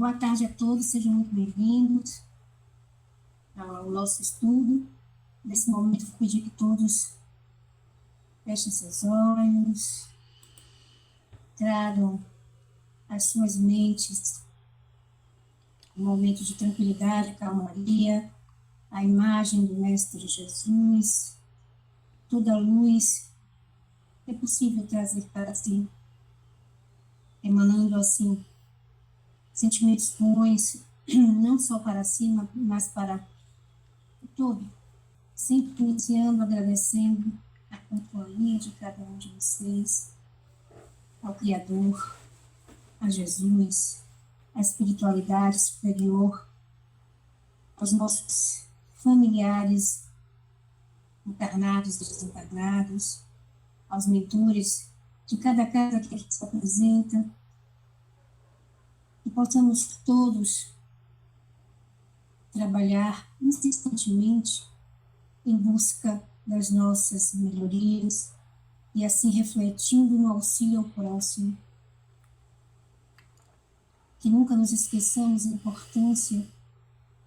Boa tarde a todos, sejam muito bem-vindos ao nosso estudo. Nesse momento, vou pedir que todos fechem seus olhos, tragam as suas mentes um momento de tranquilidade, calmaria, a imagem do Mestre Jesus, toda a luz que é possível trazer para si, emanando assim sentimentos bons, não só para cima, mas para o todo, sempre iniciando, agradecendo a companhia de cada um de vocês, ao Criador, a Jesus, à espiritualidade superior, aos nossos familiares encarnados e desencarnados, aos mentores de cada casa que aqui se apresenta, que possamos todos trabalhar insistentemente em busca das nossas melhorias e assim refletindo no auxílio ao próximo. Que nunca nos esqueçamos da importância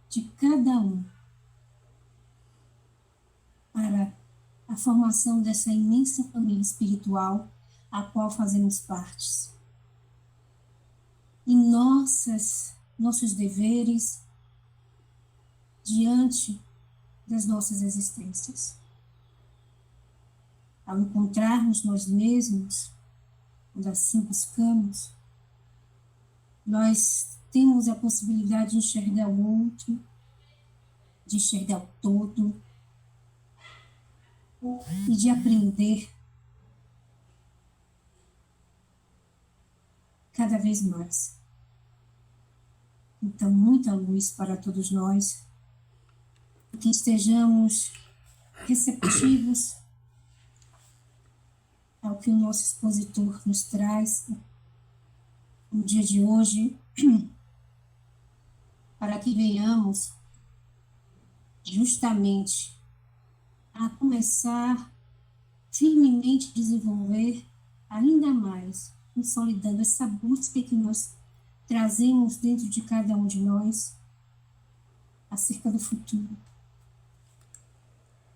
de cada um para a formação dessa imensa família espiritual a qual fazemos parte. E nossos deveres diante das nossas existências. Ao encontrarmos nós mesmos, quando assim buscamos, nós temos a possibilidade de enxergar o outro, de enxergar o todo e de aprender cada vez mais. Então, muita luz para todos nós, que estejamos receptivos ao que o nosso expositor nos traz no dia de hoje, para que venhamos justamente a começar firmemente a desenvolver ainda mais, consolidando essa busca que nós trazemos dentro de cada um de nós acerca do futuro,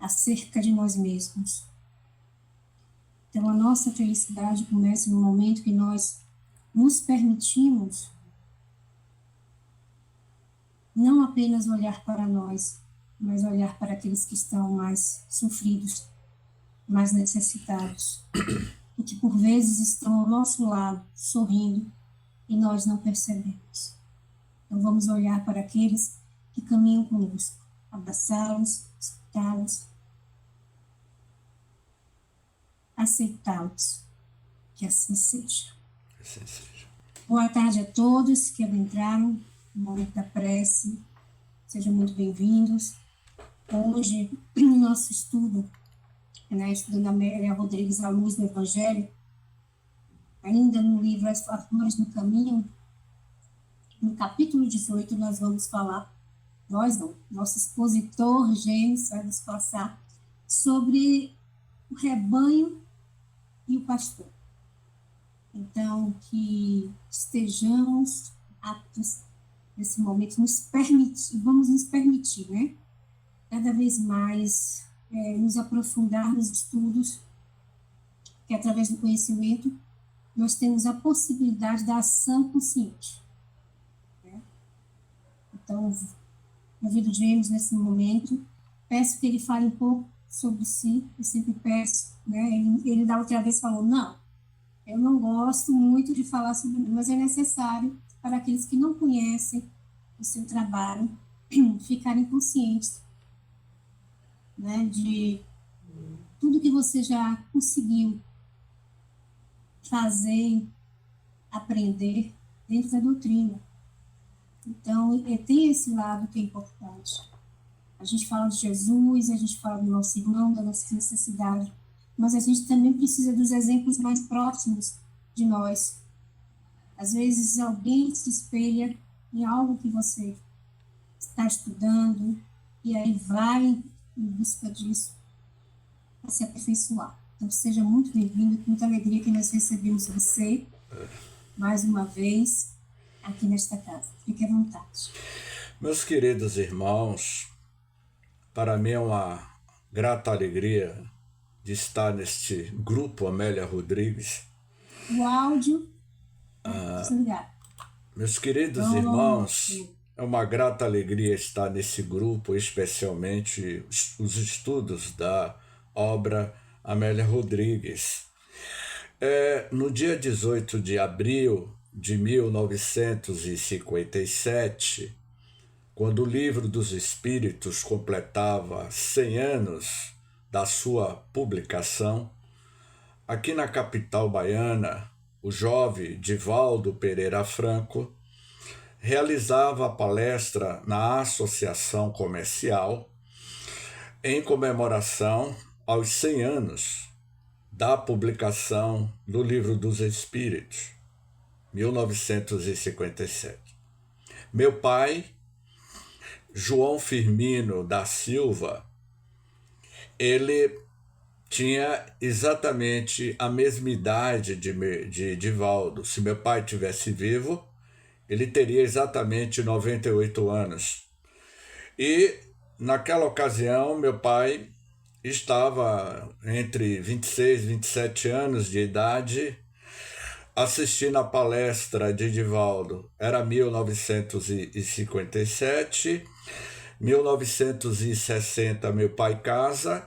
acerca de nós mesmos. Então, a nossa felicidade começa no momento que nós nos permitimos não apenas olhar para nós, mas olhar para aqueles que estão mais sofridos, mais necessitados, e que por vezes estão ao nosso lado, sorrindo, e nós não percebemos. Então, vamos olhar para aqueles que caminham conosco, abraçá-los, escutá-los, aceitá-los. Que assim seja. Assim seja. Boa tarde a todos que adentraram no momento da prece. Sejam muito bem-vindos. Hoje, no nosso estudo, estudando a Amélia Rodrigues à luz do Evangelho, ainda no livro As Flores no Caminho, no capítulo 18, nós vamos falar, nosso expositor, Gênesis, vai nos passar sobre o rebanho e o pastor. Então, que estejamos aptos nesse momento, vamos nos permitir, né? Cada vez mais nos aprofundar nos estudos, que através do conhecimento nós temos a possibilidade da ação consciente. Né? Então, convido James nesse momento, peço que ele fale um pouco sobre si, eu sempre peço, né? Ele da outra vez falou, não, eu não gosto muito de falar sobre mim, mas é necessário para aqueles que não conhecem o seu trabalho ficarem conscientes, né, de tudo que você já conseguiu fazer, aprender dentro da doutrina. Então, tem esse lado que é importante. A gente fala de Jesus, a gente fala do nosso irmão, da nossa necessidade, mas a gente também precisa dos exemplos mais próximos de nós. Às vezes, alguém se espelha em algo que você está estudando, e aí vai em busca disso para se aperfeiçoar. Então, seja muito bem-vindo, com muita alegria que nós recebemos você, mais uma vez, aqui nesta casa. Fique à vontade. Meus queridos irmãos, para mim é uma grata alegria de estar neste grupo Amélia Rodrigues. O áudio. Desligar. Meus queridos irmãos, é uma grata alegria estar nesse grupo, especialmente os estudos da obra Amélia Rodrigues. No dia 18 de abril de 1957, quando o Livro dos Espíritos completava 100 anos da sua publicação, aqui na capital baiana, o jovem Divaldo Pereira Franco realizava a palestra na Associação Comercial em comemoração aos 100 anos da publicação do Livro dos Espíritos, 1957. Meu pai, João Firmino da Silva, ele tinha exatamente a mesma idade de Divaldo. Se meu pai tivesse vivo, ele teria exatamente 98 anos. E, naquela ocasião, meu pai estava entre 26 e 27 anos de idade, assistindo a palestra de Divaldo. Era 1957, 1960 meu pai casa,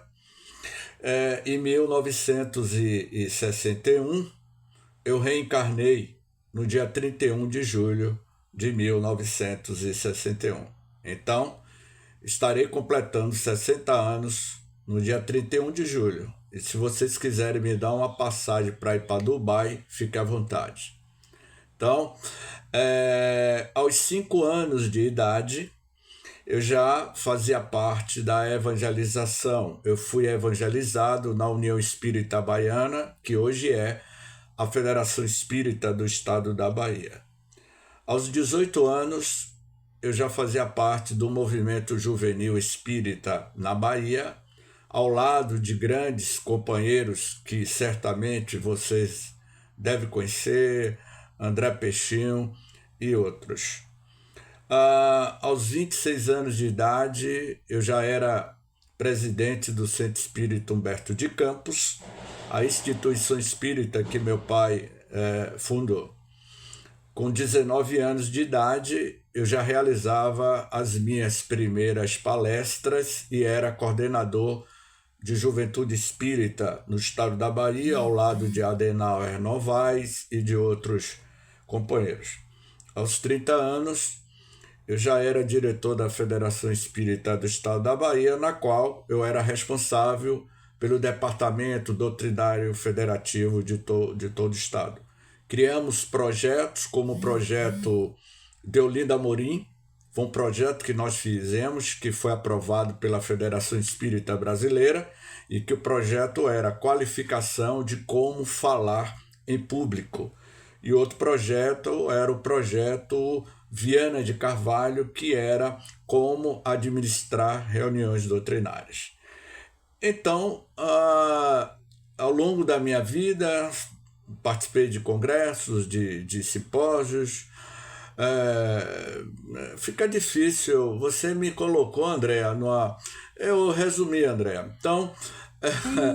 em 1961 eu reencarnei no dia 31 de julho de 1961. Então, estarei completando 60 anos no dia 31 de julho. E se vocês quiserem me dar uma passagem para ir para Dubai, fique à vontade. Então, aos 5 anos de idade, eu já fazia parte da evangelização. Eu fui evangelizado na União Espírita Baiana, que hoje é a Federação Espírita do Estado da Bahia. Aos 18 anos, eu já fazia parte do movimento juvenil espírita na Bahia, ao lado de grandes companheiros que certamente vocês devem conhecer, André Peixinho e outros. Aos 26 anos de idade, eu já era presidente do Centro Espírita Humberto de Campos, a instituição espírita que meu pai fundou. Com 19 anos de idade, eu já realizava as minhas primeiras palestras e era coordenador de Juventude Espírita no estado da Bahia, ao lado de Adenauer Novaes e de outros companheiros. Aos 30 anos, eu já era diretor da Federação Espírita do Estado da Bahia, na qual eu era responsável pelo Departamento Doutrinário Federativo de todo o Estado. Criamos projetos como o projeto Deolinda Amorim, foi um projeto que nós fizemos, que foi aprovado pela Federação Espírita Brasileira, e que o projeto era qualificação de como falar em público. E outro projeto era o projeto Viana de Carvalho, que era como administrar reuniões doutrinárias. Então, ao longo da minha vida, participei de congressos, de simpósios. Fica difícil. Você me colocou, Andréa, eu resumi, Andréa. Então,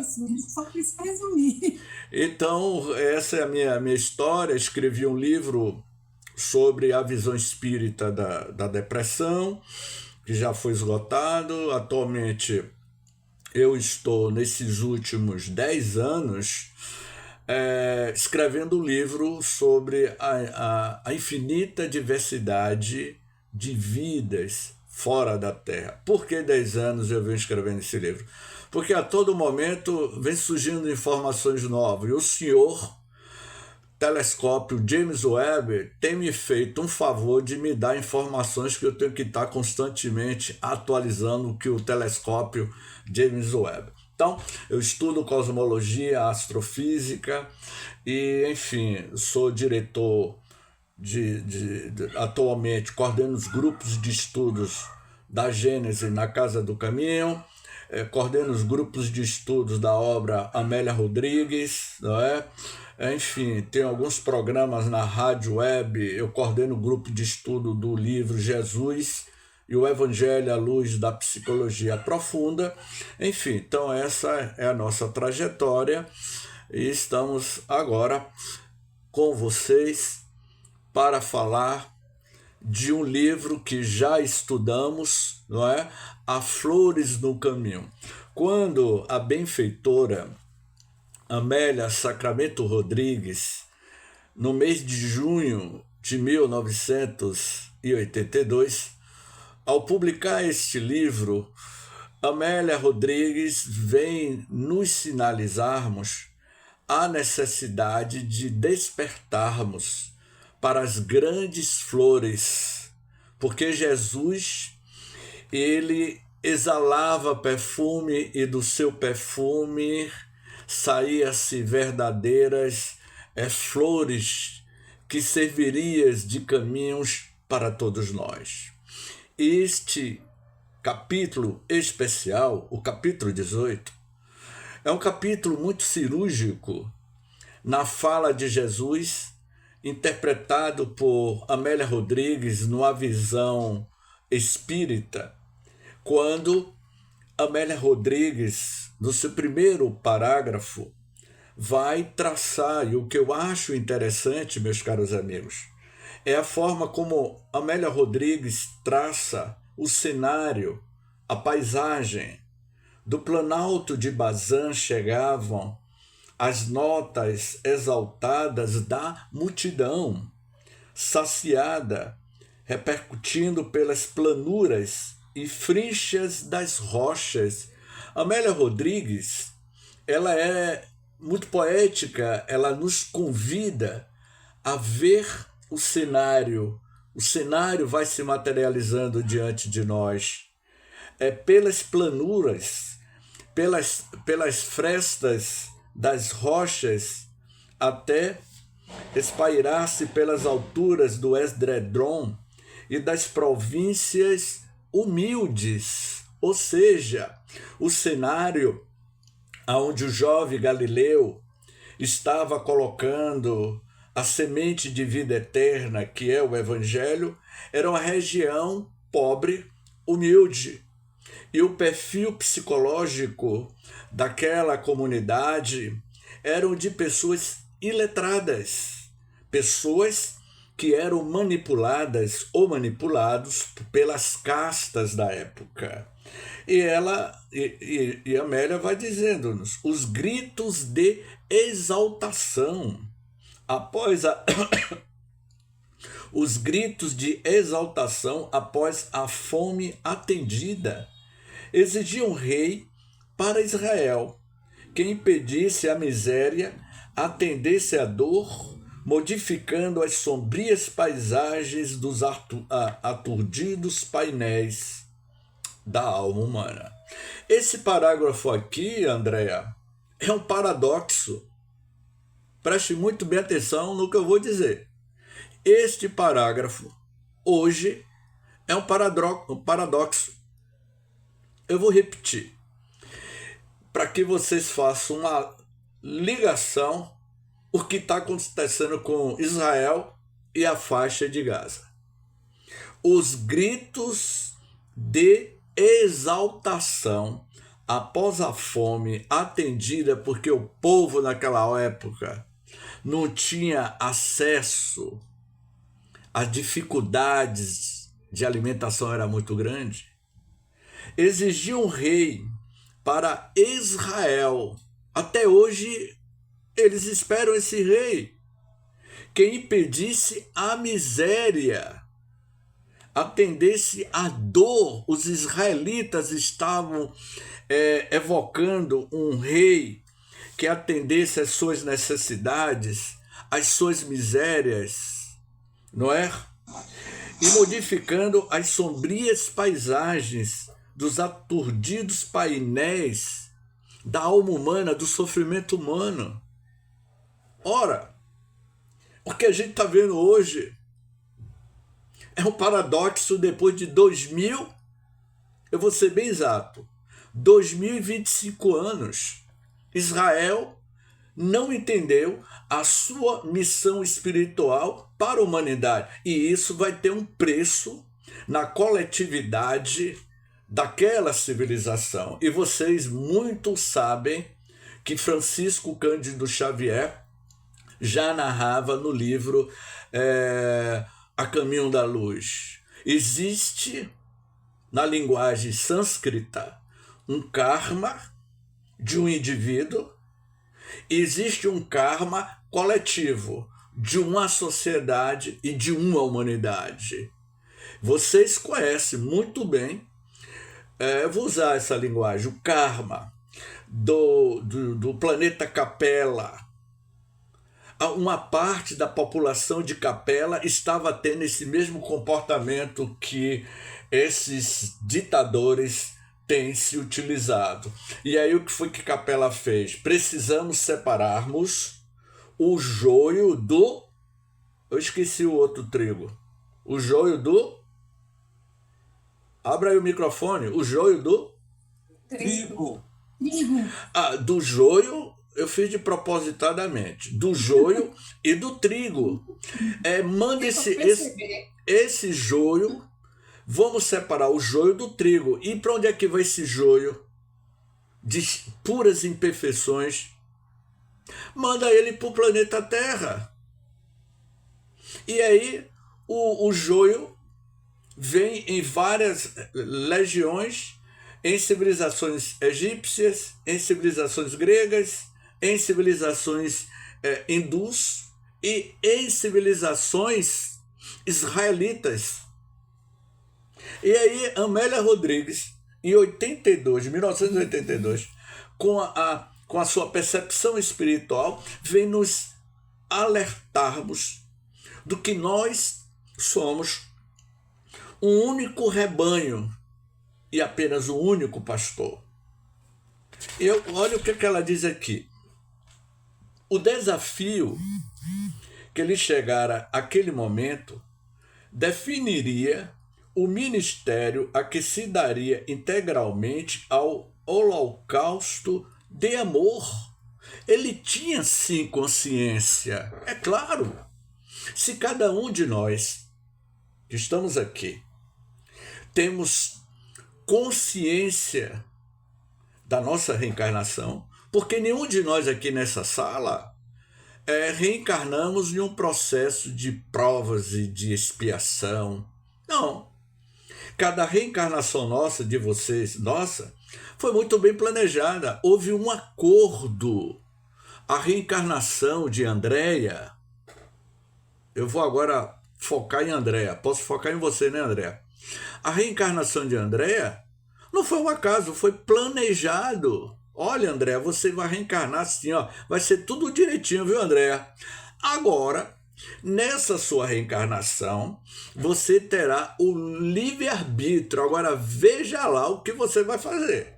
isso, só precisa resumir. Então, essa é a minha história. Escrevi um livro sobre a visão espírita da depressão, que já foi esgotado. Atualmente, eu estou, nesses últimos 10 anos, escrevendo um livro sobre a infinita diversidade de vidas fora da Terra. Por que 10 anos eu venho escrevendo esse livro? Porque a todo momento vem surgindo informações novas. E o senhor telescópio James Webb tem me feito um favor de me dar informações que eu tenho que estar constantemente atualizando o que o telescópio James Webb. Então, eu estudo cosmologia, astrofísica e, enfim, sou diretor atualmente, coordeno os grupos de estudos da Gênese na Casa do Caminho, coordeno os grupos de estudos da obra Amélia Rodrigues, não é? Enfim, tem alguns programas na rádio web, eu coordeno o grupo de estudo do livro Jesus e o Evangelho à Luz da Psicologia Profunda. Enfim, então essa é a nossa trajetória e estamos agora com vocês para falar de um livro que já estudamos, não é? Há Flores no Caminho. Quando a benfeitora Amélia Sacramento Rodrigues, no mês de junho de 1982, ao publicar este livro, Amélia Rodrigues vem nos sinalizarmos a necessidade de despertarmos para as grandes flores, porque Jesus, ele exalava perfume e do seu perfume saía-se verdadeiras flores que serviriam de caminhos para todos nós. Este capítulo especial, o capítulo 18, é um capítulo muito cirúrgico na fala de Jesus, interpretado por Amélia Rodrigues numa visão espírita, quando Amélia Rodrigues, no seu primeiro parágrafo, vai traçar, e o que eu acho interessante, meus caros amigos, é a forma como Amélia Rodrigues traça o cenário, a paisagem. Do Planalto de Bazan chegavam as notas exaltadas da multidão, saciada, repercutindo pelas planuras e frinchas das rochas. Amélia Rodrigues, ela é muito poética, ela nos convida a ver o cenário. O cenário vai se materializando diante de nós. Pelas planuras, pelas frestas das rochas, até espairar-se pelas alturas do Esdredon e das províncias humildes, ou seja, o cenário onde o jovem Galileu estava colocando a semente de vida eterna, que é o Evangelho, era uma região pobre, humilde. E o perfil psicológico daquela comunidade eram de pessoas iletradas, pessoas que eram manipuladas ou manipulados pelas castas da época. E Amélia vai dizendo-nos os gritos de exaltação. Os gritos de exaltação após a fome atendida exigiam um rei para Israel, que impedisse a miséria, atendesse a dor, modificando as sombrias paisagens dos aturdidos painéis da alma humana. Esse parágrafo aqui, Andréa, é um paradoxo. Preste muito bem atenção no que eu vou dizer. Este parágrafo, hoje, é um paradoxo. Eu vou repetir, para que vocês façam uma ligação o que está acontecendo com Israel e a faixa de Gaza. Os gritos de exaltação após a fome atendida, porque o povo naquela época não tinha acesso, as dificuldades de alimentação era muito grande, exigia um rei para Israel. Até hoje eles esperam esse rei que impedisse a miséria, atendesse à dor. Os israelitas estavam evocando um rei que atendesse às suas necessidades, às suas misérias, não é? E modificando as sombrias paisagens dos aturdidos painéis da alma humana, do sofrimento humano. Ora, o que a gente está vendo hoje é um paradoxo depois de 2000, eu vou ser bem exato, 2025 anos. Israel não entendeu a sua missão espiritual para a humanidade. E isso vai ter um preço na coletividade daquela civilização. E vocês muito sabem que Francisco Cândido Xavier já narrava no livro A Caminho da Luz. Existe, na linguagem sânscrita, um karma de um indivíduo, e existe um karma coletivo de uma sociedade e de uma humanidade. Vocês conhecem muito bem, eu vou usar essa linguagem, o karma do planeta Capela. Uma parte da população de Capela estava tendo esse mesmo comportamento que esses ditadores têm se utilizado. E aí o que foi que Capela fez? Precisamos separarmos o joio do... Eu esqueci o outro trigo. O joio do... Abra aí o microfone. O joio do... Trigo. Do joio... Eu fiz de propositadamente, do joio e do trigo. Manda esse joio, vamos separar o joio do trigo. E para onde é que vai esse joio de puras imperfeições? Manda ele para o planeta Terra. E aí o joio vem em várias legiões, em civilizações egípcias, em civilizações gregas, em civilizações hindus e em civilizações israelitas. E aí Amélia Rodrigues, em 1982, com a sua percepção espiritual, vem nos alertarmos do que nós somos um único rebanho e apenas um único pastor. Olha o que ela diz aqui. O desafio que lhe chegara aquele momento definiria o ministério a que se daria integralmente ao holocausto de amor. Ele tinha sim consciência, é claro. Se cada um de nós que estamos aqui temos consciência da nossa reencarnação, porque nenhum de nós aqui nessa sala reencarnamos em um processo de provas e de expiação. Não. Cada reencarnação nossa, de vocês, nossa, foi muito bem planejada. Houve um acordo. A reencarnação de Andréia, eu vou agora focar em Andréia. Posso focar em você, né, Andréia? A reencarnação de Andréia não foi um acaso, foi planejado. Olha, Andréia, você vai reencarnar assim, ó, vai ser tudo direitinho, viu, Andréia? Agora, nessa sua reencarnação, você terá o livre-arbítrio. Agora, veja lá o que você vai fazer.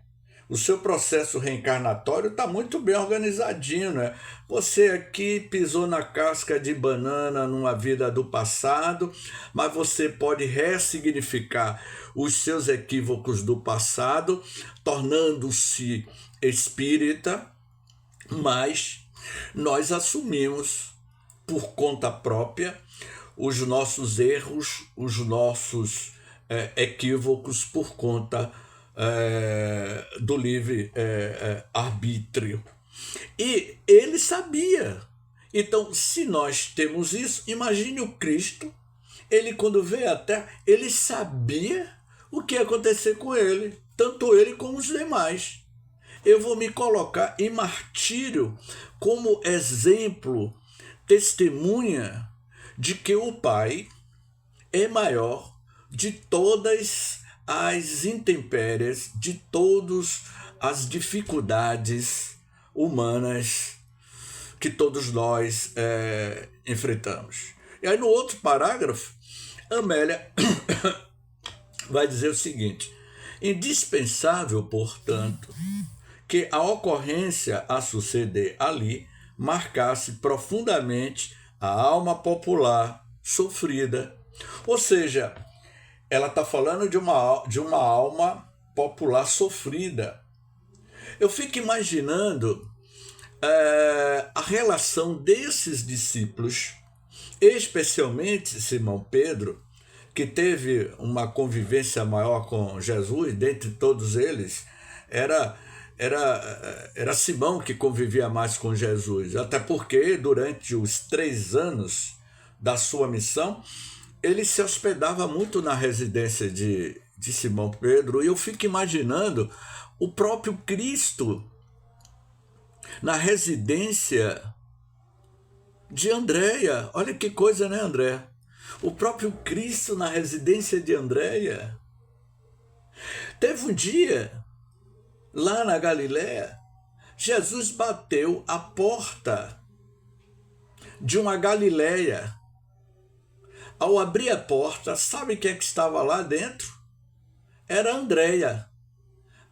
O seu processo reencarnatório está muito bem organizadinho, né? Você aqui pisou na casca de banana numa vida do passado, mas você pode ressignificar os seus equívocos do passado, tornando-se espírita, mas nós assumimos por conta própria os nossos erros, os nossos equívocos por conta do livre arbítrio. E ele sabia. Então, se nós temos isso, imagine o Cristo, ele quando veio à Terra, ele sabia o que ia acontecer com ele, tanto ele como os demais. Eu vou me colocar em martírio como exemplo, testemunha de que o Pai é maior de todas as intempéries, de todas as dificuldades humanas que todos nós enfrentamos. E aí no outro parágrafo, Amélia vai dizer o seguinte: indispensável, portanto, que a ocorrência a suceder ali marcasse profundamente a alma popular sofrida. Ou seja, ela está falando de uma alma popular sofrida. Eu fico imaginando a relação desses discípulos, especialmente Simão Pedro, que teve uma convivência maior com Jesus, dentre todos eles, era Simão que convivia mais com Jesus, até porque durante os 3 anos da sua missão, ele se hospedava muito na residência de Simão Pedro, e eu fico imaginando o próprio Cristo na residência de Andréia. Olha que coisa, né, André? O próprio Cristo na residência de Andréia. Teve um dia, lá na Galiléia, Jesus bateu a porta de uma Galiléia. Ao abrir a porta, sabe quem é que estava lá dentro? Era Andréia.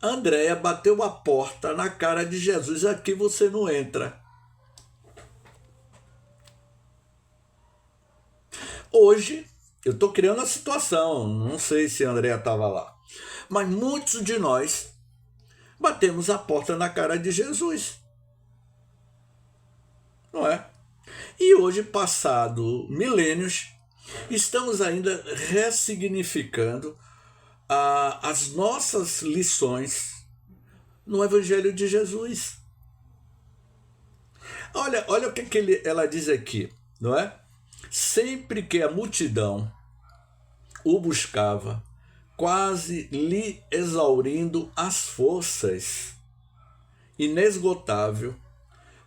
Andréia bateu a porta na cara de Jesus: aqui você não entra. Hoje, eu estou criando a situação, não sei se Andréia estava lá, mas muitos de nós batemos a porta na cara de Jesus, não é? E hoje, passado milênios, estamos ainda ressignificando as nossas lições no Evangelho de Jesus. Olha o que ela diz aqui, não é? Sempre que a multidão o buscava, quase lhe exaurindo as forças, inesgotável,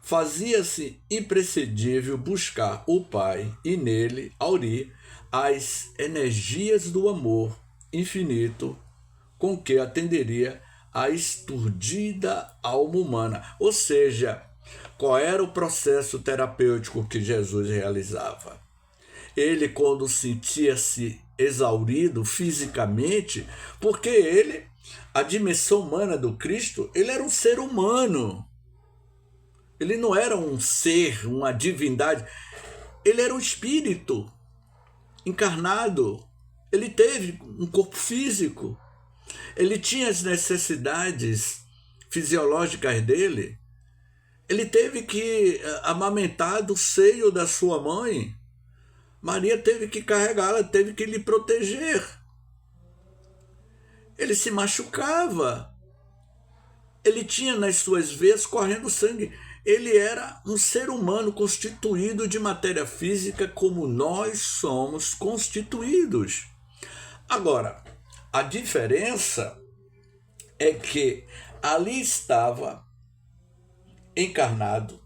fazia-se imprescindível buscar o Pai e nele aurir as energias do amor infinito com que atenderia a esturdida alma humana. Ou seja, qual era o processo terapêutico que Jesus realizava? Ele, quando sentia-se exaurido fisicamente, porque ele, a dimensão humana do Cristo, ele era um ser humano. Ele não era um ser, uma divindade. Ele era um espírito encarnado. Ele teve um corpo físico. Ele tinha as necessidades fisiológicas dele. Ele teve que amamentar do seio da sua mãe. Maria teve que carregá-la, teve que lhe proteger. Ele se machucava. Ele tinha nas suas veias correndo sangue. Ele era um ser humano constituído de matéria física como nós somos constituídos. Agora, a diferença é que ali estava encarnado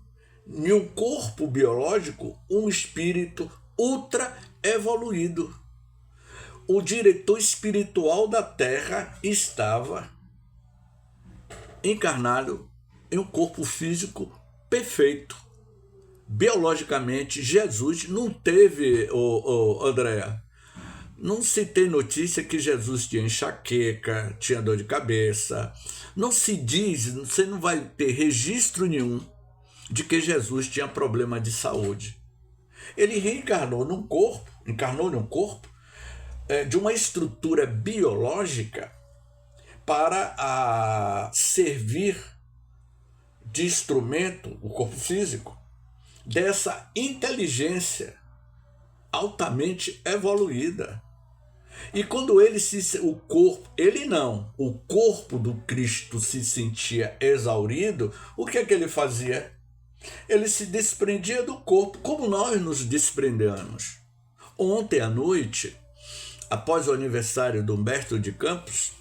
em um corpo biológico um espírito ultra evoluído. O diretor espiritual da Terra estava encarnado em um corpo físico perfeito. Biologicamente, Jesus não teve, Andréa, não se tem notícia que Jesus tinha enxaqueca, tinha dor de cabeça. Não se diz, você não vai ter registro nenhum de que Jesus tinha problema de saúde. Ele reencarnou num corpo, de uma estrutura biológica para servir de instrumento, o corpo físico, dessa inteligência altamente evoluída. E quando o corpo do Cristo se sentia exaurido, o que é que ele fazia? Ele se desprendia do corpo, como nós nos desprendemos. Ontem à noite, após o aniversário do Humberto de Campos,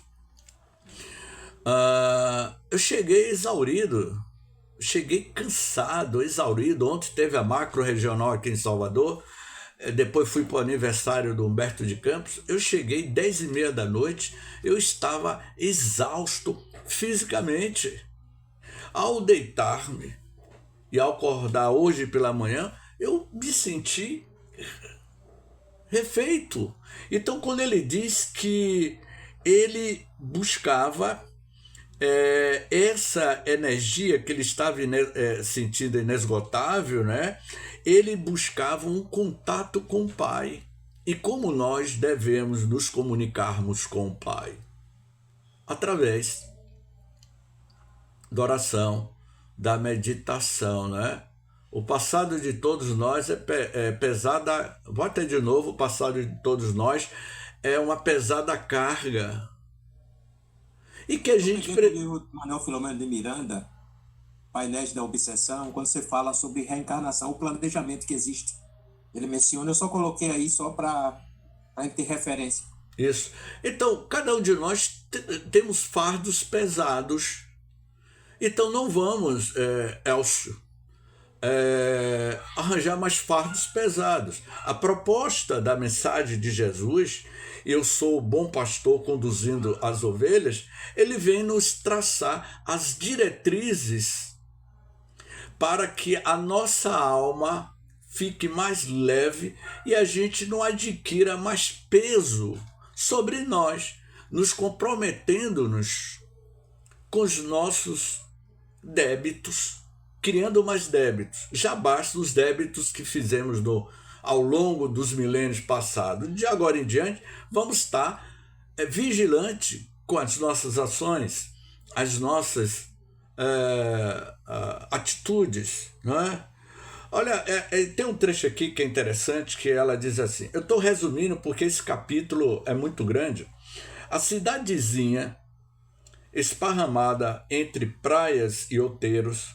eu cheguei exaurido, cheguei cansado, exaurido. Ontem teve a macro regional aqui em Salvador, depois fui para o aniversário do Humberto de Campos. Eu cheguei 10h30 da noite, eu estava exausto fisicamente. Ao deitar-me e ao acordar hoje pela manhã, eu me senti refeito. Então, quando ele diz que ele buscava essa energia que ele estava sentindo inesgotável, né? Ele buscava um contato com o Pai. E como nós devemos nos comunicarmos com o Pai? Através da oração, da meditação, né? O passado de todos nós é pesada. Vou até de novo, o passado de todos nós é uma pesada carga. E que a gente. No livro do Manuel Filomeno de Miranda, Painéis da Obsessão, quando você fala sobre reencarnação, o planejamento que existe. Ele menciona, eu só coloquei aí só para a gente ter referência. Isso. Então, cada um de nós temos fardos pesados. Então, não vamos, Elcio, arranjar mais fardos pesados. A proposta da mensagem de Jesus, eu sou o bom pastor conduzindo as ovelhas, ele vem nos traçar as diretrizes para que a nossa alma fique mais leve e a gente não adquira mais peso sobre nós, nos comprometendo-nos com os nossos débitos, criando mais débitos. Já basta os débitos que fizemos ao longo dos milênios passados. De agora em diante, vamos estar vigilantes com as nossas ações, as nossas atitudes, não é? Olha, tem um trecho aqui que é interessante, que ela diz assim, eu estou resumindo porque esse capítulo é muito grande. A cidadezinha, esparramada entre praias e outeiros,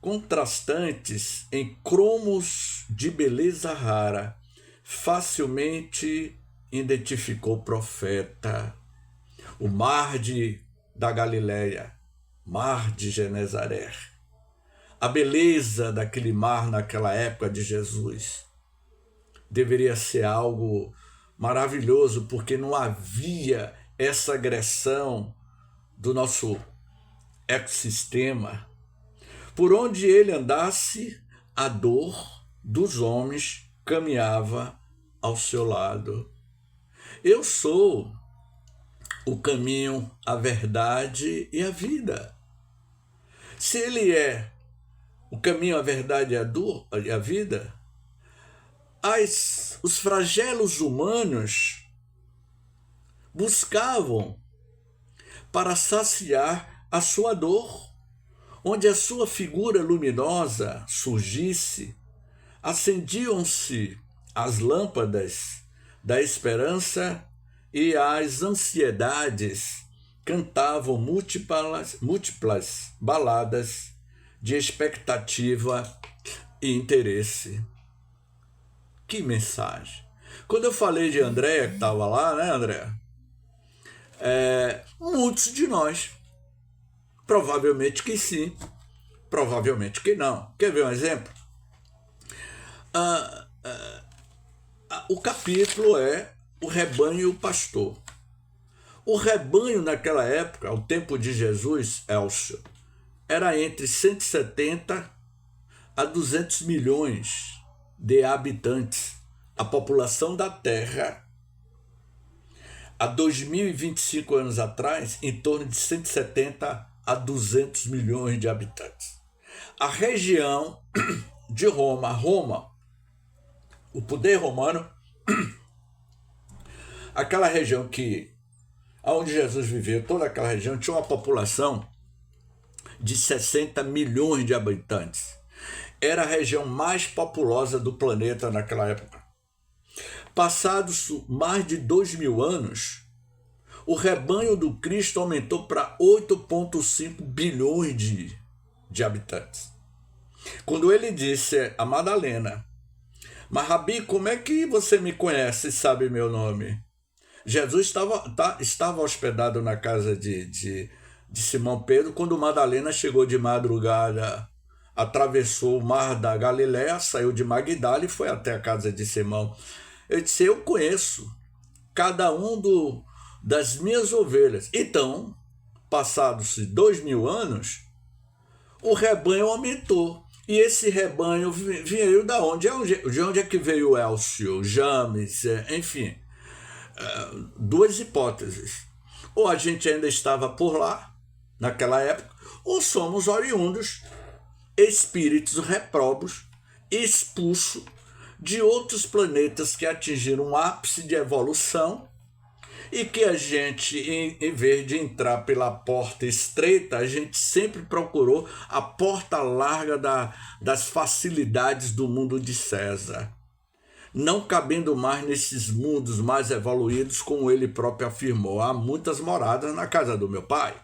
contrastantes em cromos de beleza rara, facilmente identificou o profeta. O mar da Galileia, mar de Genezaré. A beleza daquele mar naquela época de Jesus deveria ser algo maravilhoso, porque não havia essa agressão do nosso ecossistema. Por onde ele andasse, a dor dos homens caminhava ao seu lado. Eu sou o caminho, a verdade e a vida. Se ele é o caminho, a verdade e a vida, os flagelos humanos buscavam para saciar a sua dor, onde a sua figura luminosa surgisse, acendiam-se as lâmpadas da esperança e as ansiedades cantavam múltiplas baladas de expectativa e interesse. Que mensagem! Quando eu falei de Andréia, que estava lá, né, Andréia? Muitos de nós, provavelmente que sim, provavelmente que não. Quer ver um exemplo? O capítulo é o rebanho e o pastor. O rebanho naquela época, ao tempo de Jesus, Elcio, era entre 170 a 200 milhões de habitantes. A população da Terra, há 2025 anos atrás, em torno de 170 a 200 milhões de habitantes. A região de Roma, o poder romano, aquela região onde Jesus viveu, toda aquela região tinha uma população de 60 milhões de habitantes. Era a região mais populosa do planeta naquela época. Passados mais de 2.000 anos, o rebanho do Cristo aumentou para 8,5 bilhões de habitantes. Quando ele disse a Madalena, mas Rabi, como é que você me conhece e sabe meu nome? Jesus estava hospedado na casa de Simão Pedro, quando Madalena chegou de madrugada, atravessou o mar da Galileia, saiu de Magdala e foi até a casa de Simão. Eu disse, eu conheço cada um das minhas ovelhas. Então, passados-se 2.000 anos, o rebanho aumentou. E esse rebanho veio da onde? De onde é que veio o Elcio, James, enfim. Duas hipóteses. Ou a gente ainda estava por lá, naquela época, ou somos oriundos, espíritos reprobos, expulsos de outros planetas que atingiram um ápice de evolução e que a gente, em vez de entrar pela porta estreita, a gente sempre procurou a porta larga das facilidades do mundo de César, não cabendo mais nesses mundos mais evoluídos, como ele próprio afirmou: há muitas moradas na casa do meu pai.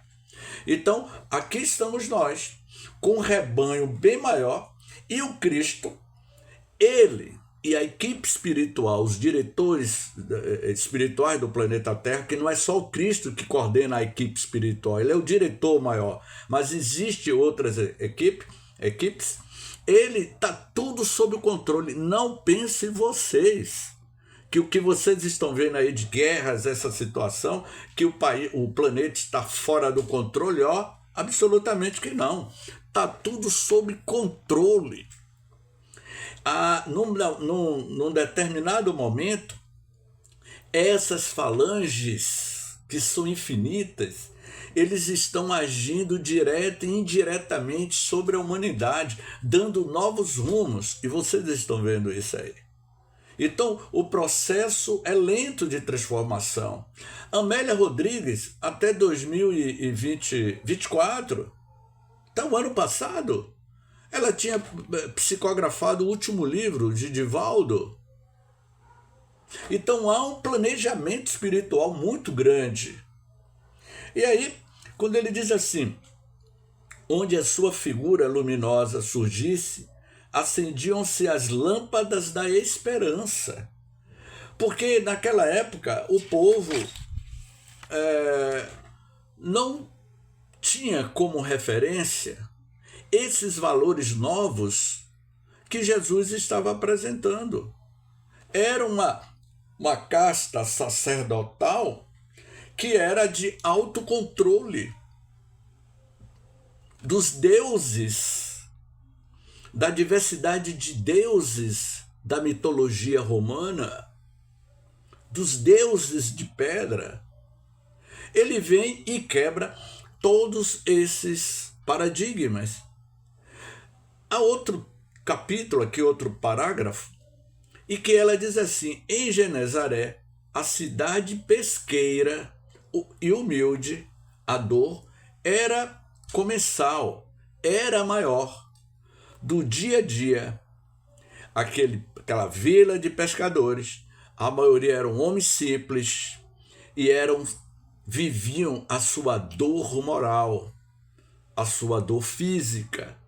Então, aqui estamos nós, com um rebanho bem maior, e o Cristo, ele e a equipe espiritual, os diretores espirituais do planeta Terra, que não é só o Cristo que coordena a equipe espiritual, ele é o diretor maior, mas existem outras equipes, ele está tudo sob controle. Não pensem vocês que o que vocês estão vendo aí de guerras, essa situação, que o planeta está fora do controle, absolutamente que não. Está tudo sob controle. Num determinado momento, essas falanges, que são infinitas, eles estão agindo direta e indiretamente sobre a humanidade, dando novos rumos, e vocês estão vendo isso aí. Então, o processo é lento de transformação. Amélia Rodrigues, até 2024, até o ano passado, ela tinha psicografado o último livro de Divaldo. Então há um planejamento espiritual muito grande. E aí, quando ele diz assim: onde a sua figura luminosa surgisse, acendiam-se as lâmpadas da esperança. Porque naquela época o povo não tinha como referência esses valores novos que Jesus estava apresentando. Era uma casta sacerdotal que era de autocontrole dos deuses, da diversidade de deuses da mitologia romana, dos deuses de pedra. Ele vem e quebra todos esses paradigmas. Há outro capítulo aqui, outro parágrafo, e que ela diz assim: em Genezaré, a cidade pesqueira e humilde, a dor era comensal, era maior. Do dia a dia, aquela vila de pescadores, a maioria eram homens simples e viviam a sua dor moral, a sua dor física.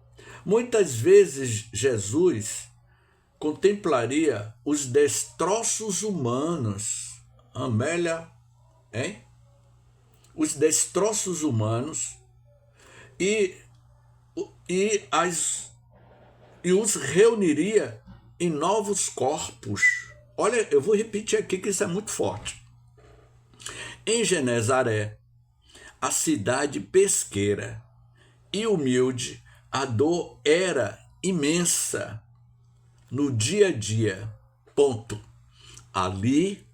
Muitas vezes Jesus contemplaria os destroços humanos. Amélia, hein? Os destroços humanos e os reuniria em novos corpos. Olha, eu vou repetir aqui que isso é muito forte. Em Genezaré, a cidade pesqueira e humilde, a dor era imensa no dia a dia. Ponto. Ali,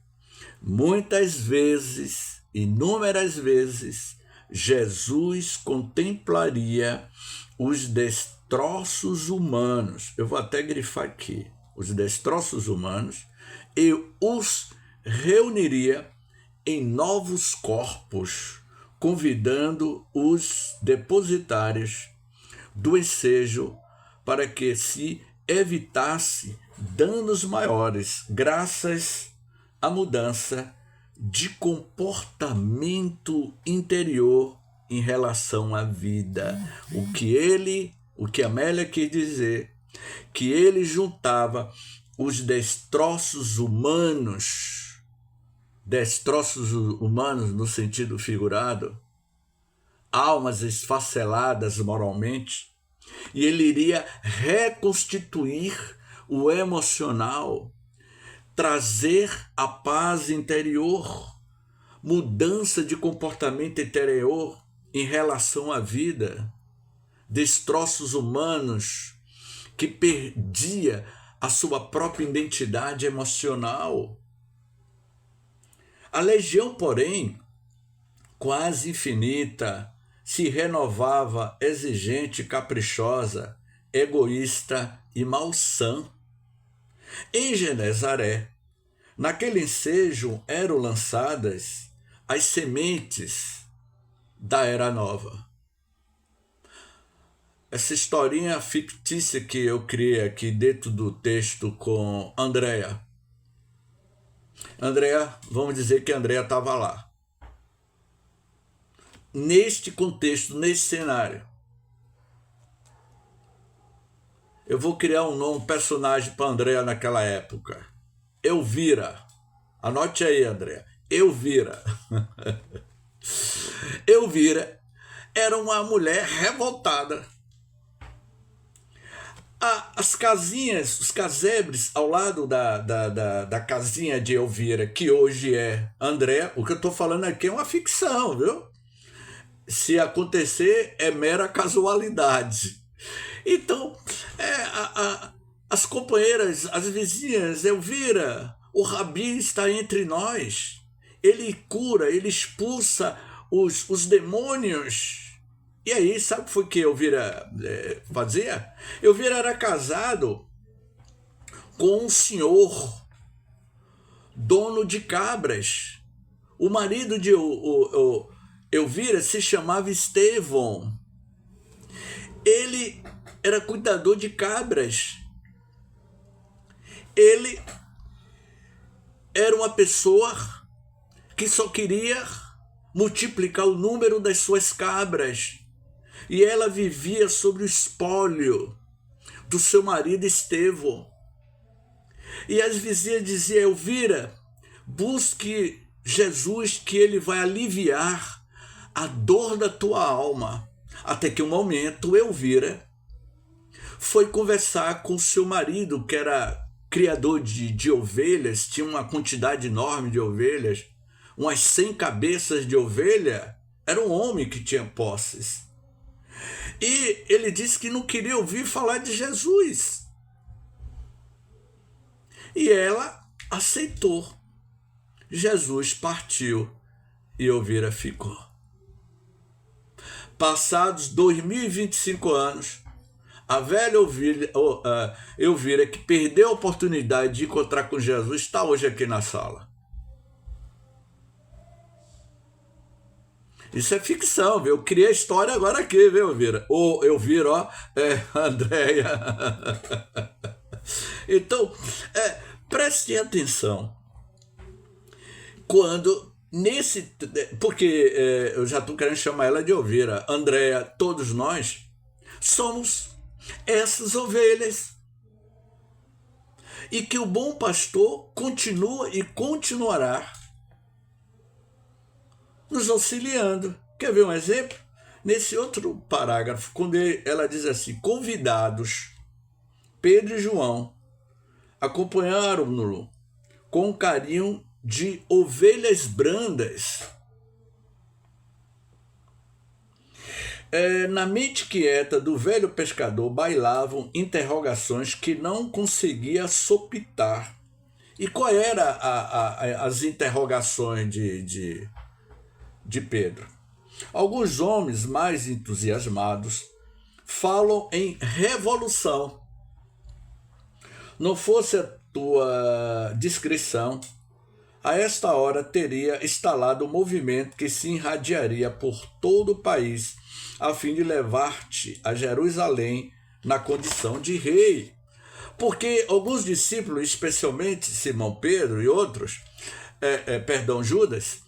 muitas vezes, inúmeras vezes, Jesus contemplaria os destroços humanos. Eu vou até grifar aqui. Os destroços humanos, e os reuniria em novos corpos, convidando os depositários do ensejo para que se evitasse danos maiores, graças à mudança de comportamento interior em relação à vida. O que Amélia quis dizer, que ele juntava os destroços humanos no sentido figurado, almas esfaceladas moralmente, e ele iria reconstituir o emocional, trazer a paz interior, mudança de comportamento interior em relação à vida, destroços humanos que perdia a sua própria identidade emocional. A legião, porém, quase infinita, se renovava exigente, caprichosa, egoísta e malsã. Em Genezaré, naquele ensejo eram lançadas as sementes da Era Nova. Essa historinha fictícia que eu criei aqui dentro do texto com Andréa. Vamos dizer que Andréa estava lá. Neste contexto, neste cenário. Eu vou criar um personagem para Andréa naquela época. Elvira. Anote aí, Andréa. Elvira. Elvira era uma mulher revoltada. As casinhas, os casebres ao lado da casinha de Elvira, que hoje é Andréa, o que eu estou falando aqui é uma ficção, viu? Se acontecer, é mera casualidade. Então, as companheiras, as vizinhas, Elvira, o Rabi está entre nós. Ele cura, ele expulsa os demônios. E aí, sabe o que foi que Elvira fazia? Elvira era casado com um senhor, dono de cabras. O marido de Elvira se chamava Estevão. Ele era cuidador de cabras. Ele era uma pessoa que só queria multiplicar o número das suas cabras. E ela vivia sobre o espólio do seu marido Estevão. E as vizinhas diziam: Elvira, busque Jesus, que ele vai aliviar a dor da tua alma. Até que um momento Elvira foi conversar com seu marido, que era criador de ovelhas, tinha uma quantidade enorme de ovelhas, umas 100 cabeças de ovelha. Era um homem que tinha posses. E ele disse que não queria ouvir falar de Jesus. E ela aceitou. Jesus partiu e Elvira ficou. Passados 2025 anos, a velha Elvira, que perdeu a oportunidade de encontrar com Jesus, está hoje aqui na sala. Isso é ficção, viu? Eu criei a história agora aqui, viu, Elvira? Ou Elvira, Andréia. Então, prestem atenção. Quando porque eu já estou querendo chamar ela de Elvira, Andréia, todos nós somos essas ovelhas. E que o bom pastor continua e continuará nos auxiliando. Quer ver um exemplo? Nesse outro parágrafo, quando ela diz assim: convidados, Pedro e João acompanharam-no com carinho de ovelhas brandas. Na mente quieta do velho pescador bailavam interrogações que não conseguia sopitar. E qual era as interrogações de Pedro? Alguns homens mais entusiasmados falam em revolução. Não fosse a tua discrição, a esta hora teria instalado um movimento que se irradiaria por todo o país, a fim de levar-te a Jerusalém na condição de rei. Porque alguns discípulos, especialmente Simão Pedro e outros, Judas,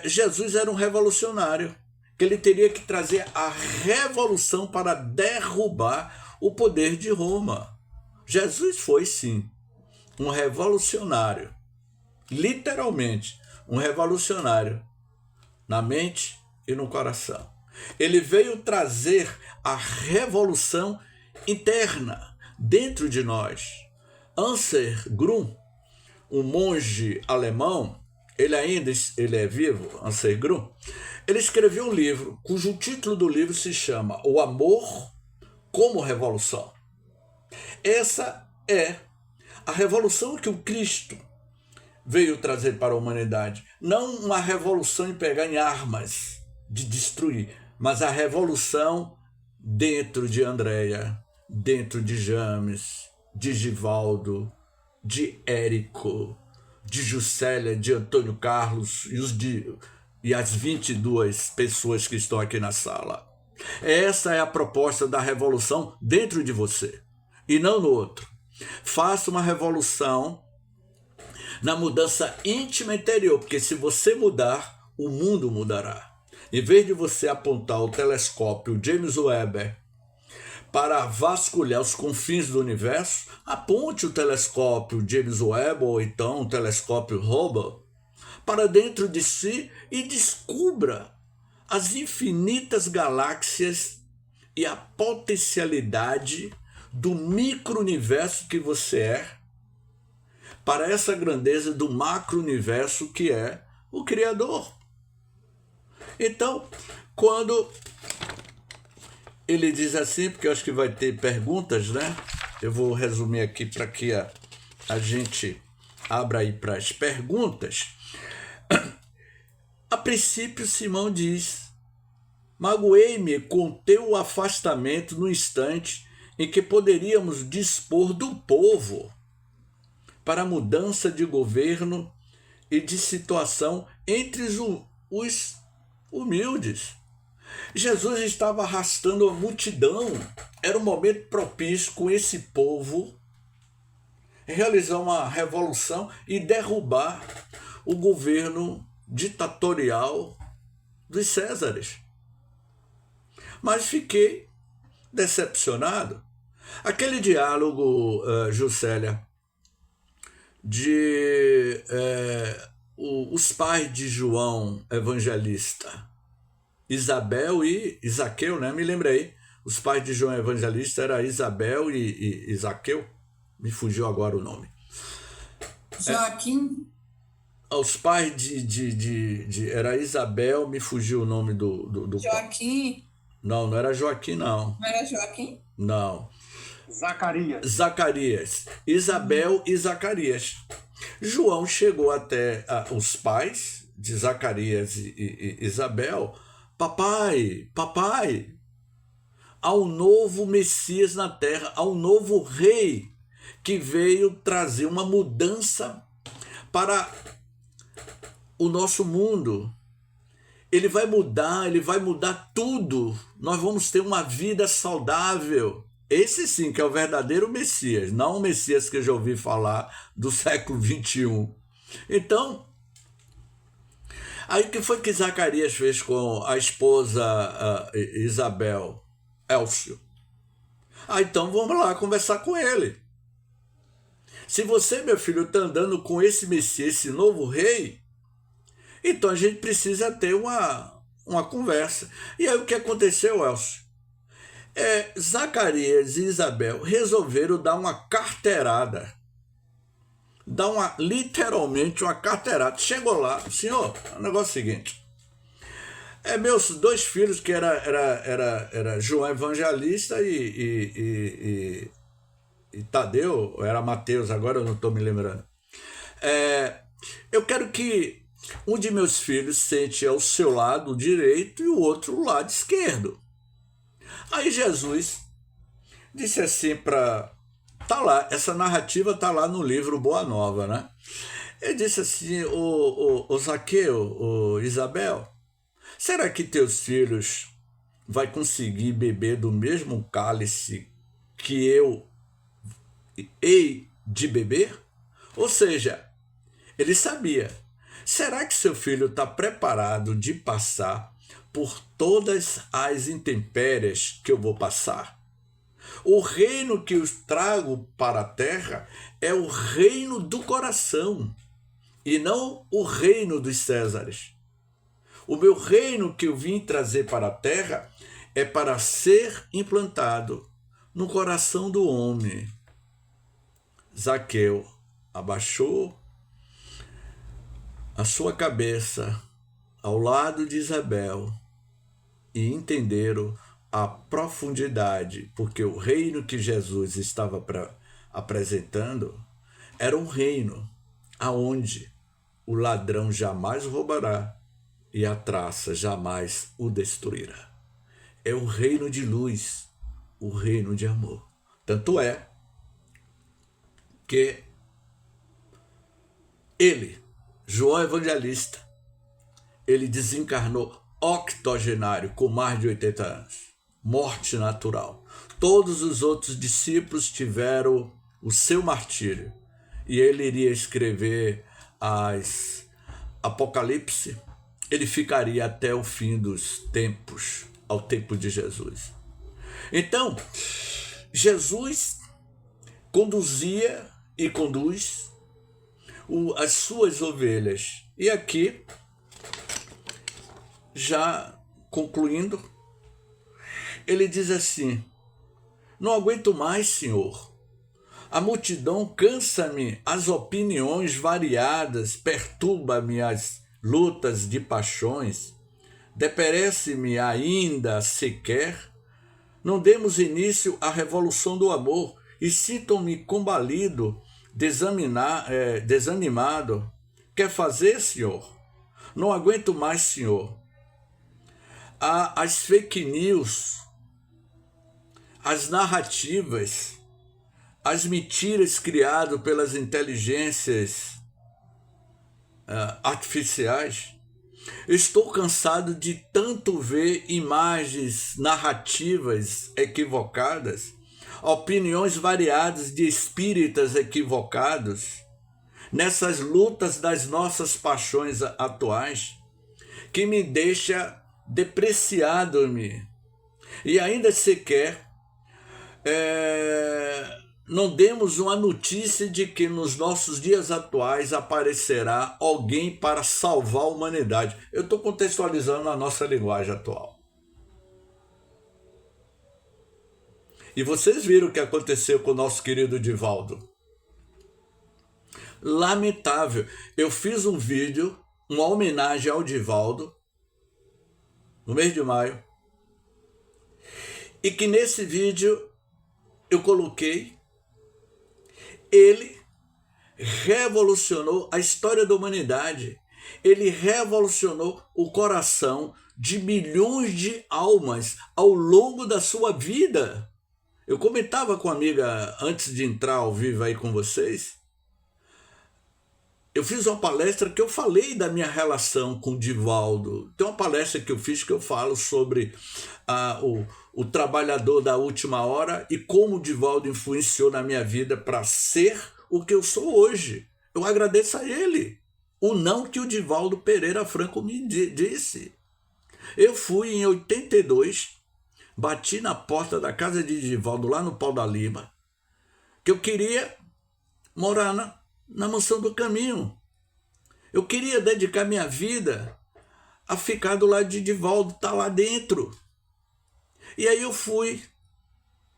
Jesus era um revolucionário, que ele teria que trazer a revolução para derrubar o poder de Roma. Jesus foi, sim, um revolucionário, literalmente, um revolucionário na mente e no coração. Ele veio trazer a revolução interna dentro de nós. Anselm Grün, um monge alemão, ele é vivo, Anselm Grün, ele escreveu um livro cujo título do livro se chama O Amor como Revolução. Essa é a revolução que o Cristo veio trazer para a humanidade. Não uma revolução em pegar em armas, de destruir, mas a revolução dentro de Andréia, dentro de James, de Givaldo, de Érico, de Juscelia, de Antônio Carlos e as 22 pessoas que estão aqui na sala. Essa é a proposta da revolução dentro de você e não no outro. Faça uma revolução na mudança íntima interior, porque se você mudar, o mundo mudará. Em vez de você apontar o telescópio James Webb para vasculhar os confins do universo, aponte o telescópio James Webb ou então o telescópio Hubble para dentro de si e descubra as infinitas galáxias e a potencialidade do micro-universo que você é para essa grandeza do macro-universo que é o Criador. Então, quando ele diz assim, porque eu acho que vai ter perguntas, né? Eu vou resumir aqui para que a gente abra aí para as perguntas. A princípio, Simão diz: magoei-me com teu afastamento no instante em que poderíamos dispor do povo para a mudança de governo e de situação entre os humildes. Jesus estava arrastando a multidão. Era um momento propício com esse povo realizar uma revolução e derrubar o governo ditatorial dos Césares. Mas fiquei decepcionado. Aquele diálogo, Juscelia, de os pais de João Evangelista, Isabel e Isaqueu, né? Me lembrei. Os pais de João Evangelista eram Isabel e Isaqueu. Me fugiu agora o nome. Joaquim. Os pais era Isabel, me fugiu o nome do Joaquim. Não era Joaquim, não. Não era Joaquim? Não. Zacarias. Isabel e Zacarias. João chegou até os pais de Zacarias e Isabel. Papai, há um novo Messias na terra, há um novo rei que veio trazer uma mudança para o nosso mundo. Ele vai mudar tudo. Nós vamos ter uma vida saudável. Esse sim que é o verdadeiro Messias, não o Messias que eu já ouvi falar do século 21. Então, aí o que foi que Zacarias fez com a esposa Isabel, Elcio? Então vamos lá conversar com ele. Se você, meu filho, está andando com esse Messias, esse novo rei, então a gente precisa ter uma conversa. E aí o que aconteceu, Elcio? Zacarias e Isabel resolveram dar uma carteirada. Literalmente uma carteirada. Chegou lá, senhor, o negócio é o seguinte. Meus dois filhos, que era João Evangelista e Tadeu, era Mateus, agora eu não estou me lembrando. Eu quero que um de meus filhos sente ao seu lado direito e o outro ao lado esquerdo. Aí Jesus disse assim tá lá, essa narrativa tá lá no livro Boa Nova, né? Ele disse assim: o Zaqueu, o Isabel, será que teus filhos vai conseguir beber do mesmo cálice que eu hei de beber? Ou seja, ele sabia. Será que seu filho está preparado de passar por todas as intempéries que eu vou passar? O reino que eu trago para a terra é o reino do coração e não o reino dos Césares. O meu reino que eu vim trazer para a terra é para ser implantado no coração do homem. Zaqueu abaixou a sua cabeça ao lado de Isabel e entenderam a profundidade, porque o reino que Jesus estava apresentando era um reino aonde o ladrão jamais roubará e a traça jamais o destruirá. É o reino de luz, o reino de amor. Tanto é que Ele, João Evangelista, ele desencarnou octogenário, com mais de 80 anos. Morte natural. Todos os outros discípulos tiveram o seu martírio. E ele iria escrever as Apocalipse. Ele ficaria até o fim dos tempos, ao tempo de Jesus. Então, Jesus conduzia e conduz as suas ovelhas. E aqui, já concluindo, ele diz assim: não aguento mais, Senhor. A multidão cansa-me, as opiniões variadas perturba-me, as lutas de paixões. Deperece-me ainda sequer. Não demos início à revolução do amor e sinto-me combalido, desanimado. Quer fazer, Senhor? Não aguento mais, Senhor. As fake news, as narrativas, as mentiras criadas pelas inteligências artificiais. Estou cansado de tanto ver imagens narrativas equivocadas, opiniões variadas de espíritas equivocados, nessas lutas das nossas paixões atuais, que me deixa depreciado-me. E ainda sequer não demos uma notícia de que nos nossos dias atuais aparecerá alguém para salvar a humanidade. Eu estou contextualizando a nossa linguagem atual. E vocês viram o que aconteceu com o nosso querido Divaldo. Lamentável. Eu fiz um vídeo, uma homenagem ao Divaldo, no mês de maio, e que nesse vídeo eu coloquei: ele revolucionou a história da humanidade. Ele revolucionou o coração de milhões de almas ao longo da sua vida. Eu comentava com a amiga antes de entrar ao vivo aí com vocês. Eu fiz uma palestra que eu falei da minha relação com o Divaldo. Tem uma palestra que eu fiz que eu falo sobre o trabalhador da última hora e como o Divaldo influenciou na minha vida para ser o que eu sou hoje. Eu agradeço a ele o não que o Divaldo Pereira Franco me disse. Eu fui em 82, bati na porta da casa de Divaldo lá no Pau da Lima, que eu queria morar na Mansão do Caminho. Eu queria dedicar minha vida a ficar do lado de Divaldo, estar lá dentro. E aí eu fui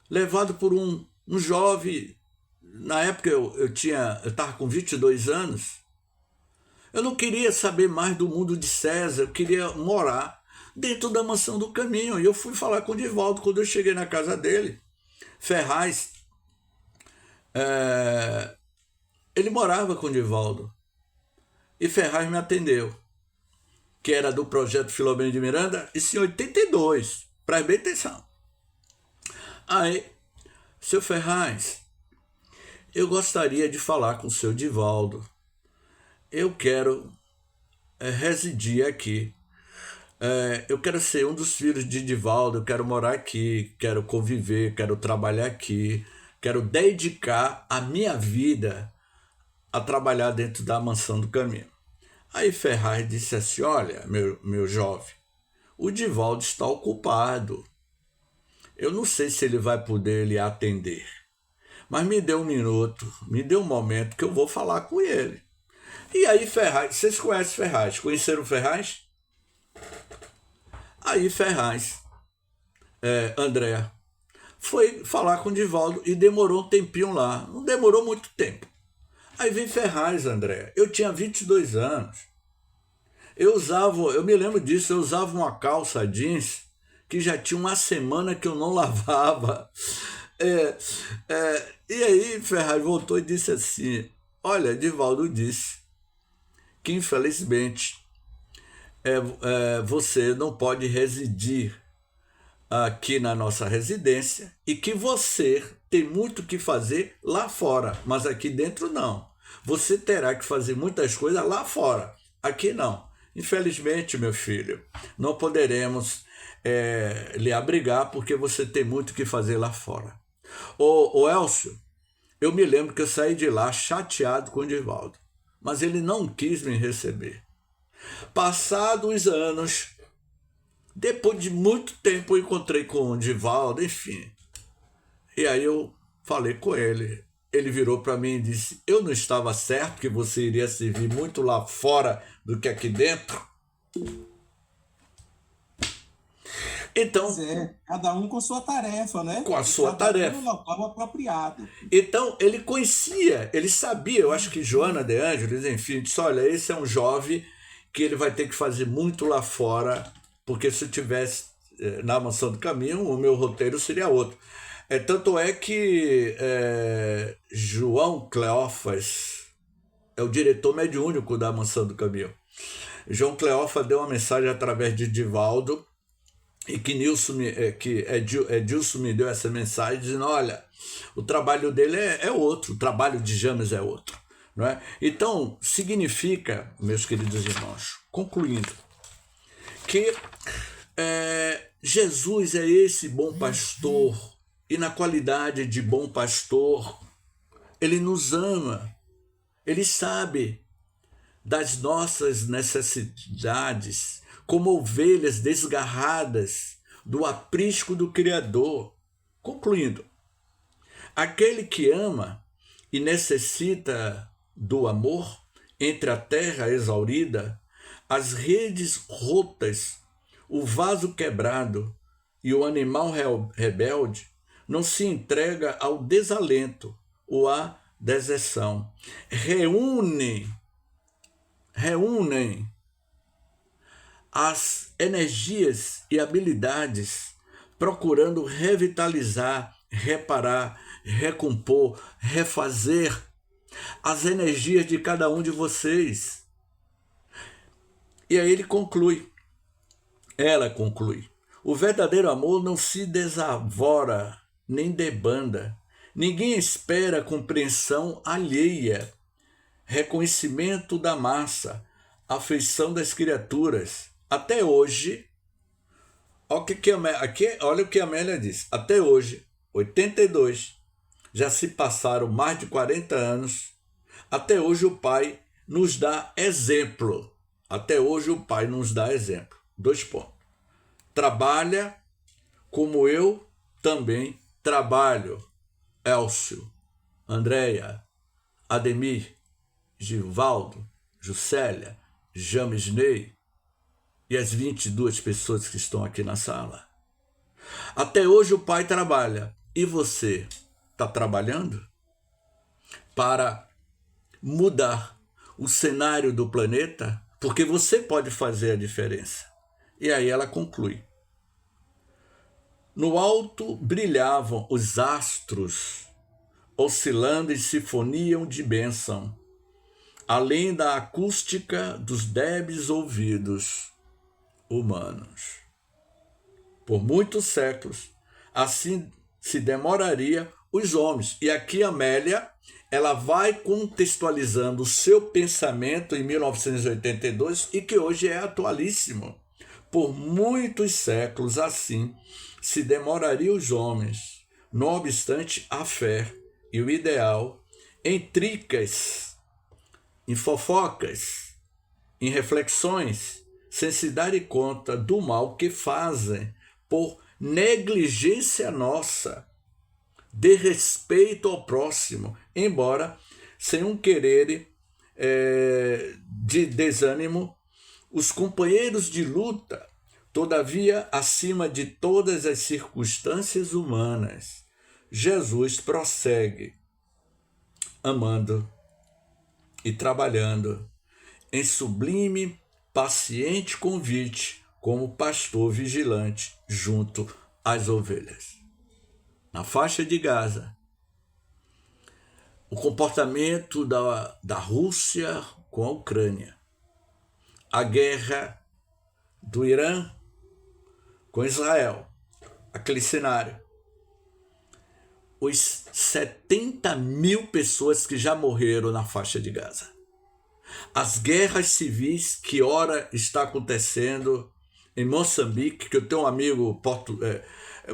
levado por um jovem. Na época eu estava com 22 anos. Eu não queria saber mais do mundo de César, eu queria morar dentro da Mansão do Caminho. E eu fui falar com o Divaldo quando eu cheguei na casa dele. Ferraz, ele morava com o Divaldo. E Ferraz me atendeu, que era do projeto Filomeno de Miranda, isso em 82. Preste bem atenção. Aí, seu Ferraz, eu gostaria de falar com o seu Divaldo. Eu quero residir aqui. Eu quero ser um dos filhos de Divaldo, eu quero morar aqui, quero conviver, quero trabalhar aqui, quero dedicar a minha vida a trabalhar dentro da Mansão do Caminho. Aí Ferraz disse assim: olha, meu jovem, o Divaldo está ocupado. Eu não sei se ele vai poder lhe atender, mas me dê um minuto, me dê um momento que eu vou falar com ele. E aí Ferraz, vocês conhecem Ferraz? Conheceram Ferraz? Aí Ferraz, André, foi falar com o Divaldo e demorou um tempinho lá. Não demorou muito tempo. Aí vem Ferraz, André. Eu tinha 22 anos. Eu me lembro disso, eu usava uma calça jeans que já tinha uma semana que eu não lavava. E aí Ferraz voltou e disse assim: olha, Divaldo disse que infelizmente você não pode residir aqui na nossa residência e que você tem muito o que fazer lá fora, mas aqui dentro não. você terá que fazer muitas coisas lá fora. Aqui não. Infelizmente, meu filho, não poderemos lhe abrigar porque você tem muito que fazer lá fora. Ô Elcio, eu me lembro que eu saí de lá chateado com o Divaldo, mas ele não quis me receber. Passados os anos, depois de muito tempo, eu encontrei com o Divaldo, enfim. E aí eu falei com ele. Ele virou para mim e disse: eu não estava certo que você iria servir muito lá fora do que aqui dentro? Então, cada um com sua tarefa, né? Com a sua tarefa. No local apropriado. Então, ele conhecia, ele sabia, eu acho que Joana de Ângeles, enfim, disse: olha, esse é um jovem que ele vai ter que fazer muito lá fora, porque se eu tivesse na Mansão do Caminho, o meu roteiro seria outro. Tanto é que João Cleófas é o diretor mediúnico da Mansão do Caminho. João Cleófas deu uma mensagem através de Divaldo, e que Edilson me deu essa mensagem dizendo: olha, o trabalho dele é outro, o trabalho de James é outro. Não é? Então, significa, meus queridos irmãos, concluindo, que Jesus é esse bom pastor, e na qualidade de bom pastor, ele nos ama, ele sabe das nossas necessidades, como ovelhas desgarradas do aprisco do Criador. Concluindo, aquele que ama e necessita do amor, entre a terra exaurida, as redes rotas, o vaso quebrado e o animal rebelde, não se entrega ao desalento ou à deserção. Reúnem as energias e habilidades, procurando revitalizar, reparar, recompor, refazer as energias de cada um de vocês. E aí ela conclui: o verdadeiro amor não se desavora nem debanda. Ninguém espera compreensão alheia, reconhecimento da massa, afeição das criaturas. Até hoje, olha o que a Amélia diz. Até hoje, 82, já se passaram mais de 40 anos. Até hoje o Pai nos dá exemplo. Até hoje o Pai nos dá exemplo. 2 pontos. Trabalha como eu também trabalho. Elcio, Andréia, Ademir, Givaldo, Juscelia, James Ney e as 22 pessoas que estão aqui na sala. Até hoje o Pai trabalha. E você está trabalhando para mudar o cenário do planeta? Porque você pode fazer a diferença. E aí ela conclui: no alto brilhavam os astros, oscilando em sinfonia de bênção, além da acústica dos débeis ouvidos humanos. Por muitos séculos, assim se demoraria os homens. E aqui Amélia, ela vai contextualizando o seu pensamento em 1982 e que hoje é atualíssimo. Por muitos séculos, assim, se demoraria os homens, não obstante a fé e o ideal, em tricas, em fofocas, em reflexões, sem se darem conta do mal que fazem por negligência nossa, de respeito ao próximo, embora sem um querer de desânimo, os companheiros de luta, todavia, acima de todas as circunstâncias humanas, Jesus prossegue, amando e trabalhando em sublime, paciente convite como pastor vigilante junto às ovelhas. Na faixa de Gaza, o comportamento da Rússia com a Ucrânia, a guerra do Irã com Israel, aquele cenário. os 70 mil pessoas que já morreram na faixa de Gaza. As guerras civis que ora está acontecendo em Moçambique, que eu tenho um amigo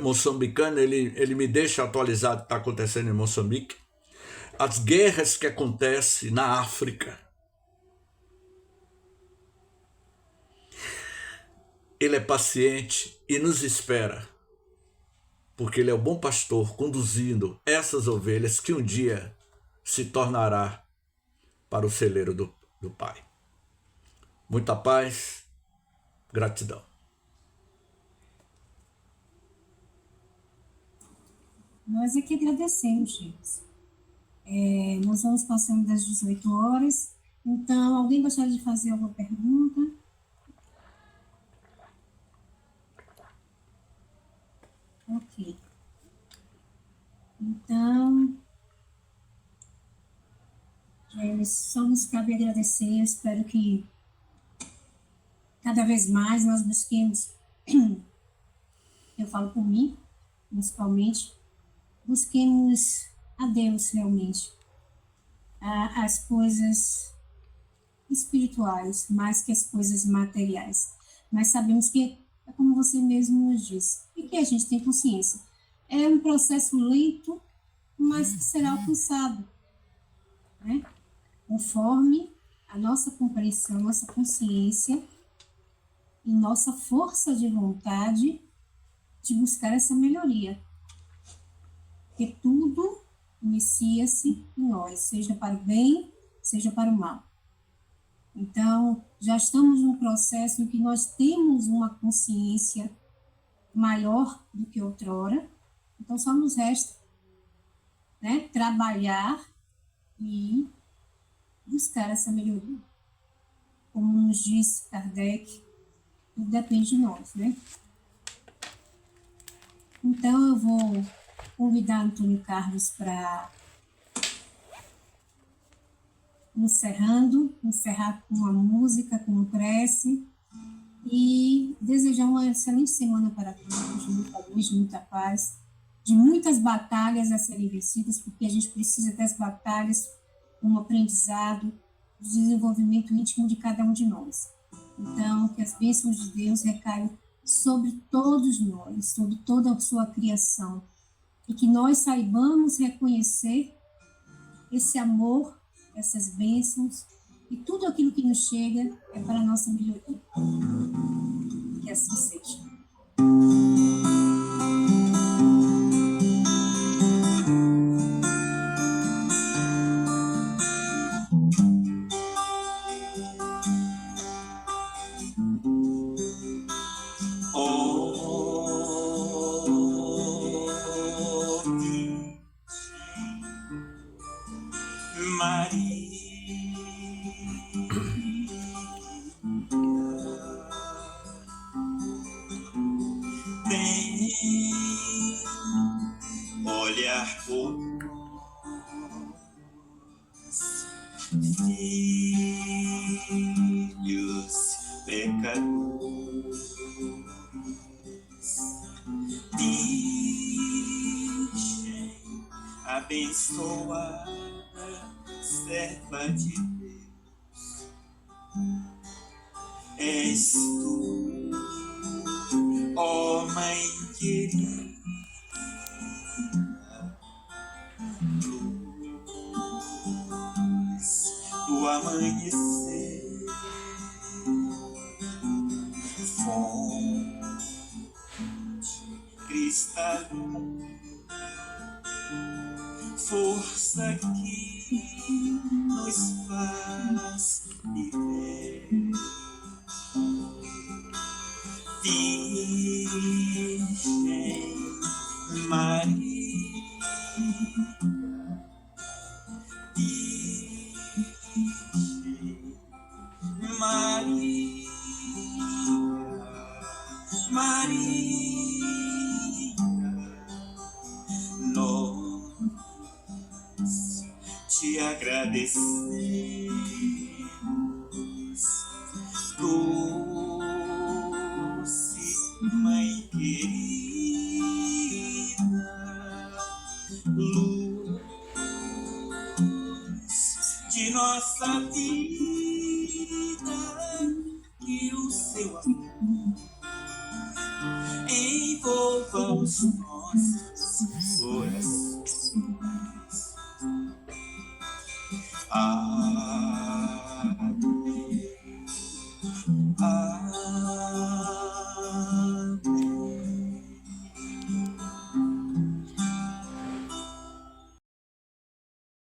moçambicano, ele me deixa atualizado o que está acontecendo em Moçambique. As guerras que acontecem na África. Ele é paciente e nos espera, porque ele é o bom pastor conduzindo essas ovelhas que um dia se tornará para o celeiro do Pai. Muita paz, gratidão. Nós é que agradecemos, gente. Nós vamos passando das 18 horas. Então, alguém gostaria de fazer alguma pergunta? Ok. Então, só nos cabe agradecer. Eu espero que cada vez mais nós busquemos, eu falo por mim, principalmente, busquemos a Deus realmente, as coisas espirituais, mais que as coisas materiais. Mas sabemos que, é como você mesmo nos disse, e que a gente tem consciência, é um processo lento, mas que será alcançado, né? Conforme a nossa compreensão, nossa consciência e nossa força de vontade de buscar essa melhoria. Porque tudo inicia-se em nós, seja para o bem, seja para o mal. Então, já estamos num processo em que nós temos uma consciência maior do que outrora, então só nos resta, né, trabalhar e buscar essa melhoria. Como nos diz Kardec, tudo depende de nós, né? Então, eu vou convidar Antônio Carlos para encerrar com uma música, com uma prece, e desejar uma excelente semana para todos, de muita luz, de muita paz, de muitas batalhas a serem vencidas, porque a gente precisa das batalhas como aprendizado, do desenvolvimento íntimo de cada um de nós. Então, que as bênçãos de Deus recaiam sobre todos nós, sobre toda a sua criação, e que nós saibamos reconhecer esse amor, essas bênçãos, e tudo aquilo que nos chega é para a nossa melhoria. Que assim seja. Filhos pecadores, deixem abençoada serva de Deus. És tu, ó Mãe querida, do amanhecer, fonte cristalina, força que nos faz viver. Virgem Maria, Maria, Maria, nós te agradecemos, doce Mãe querida, nossa vida, que o seu amor envolva os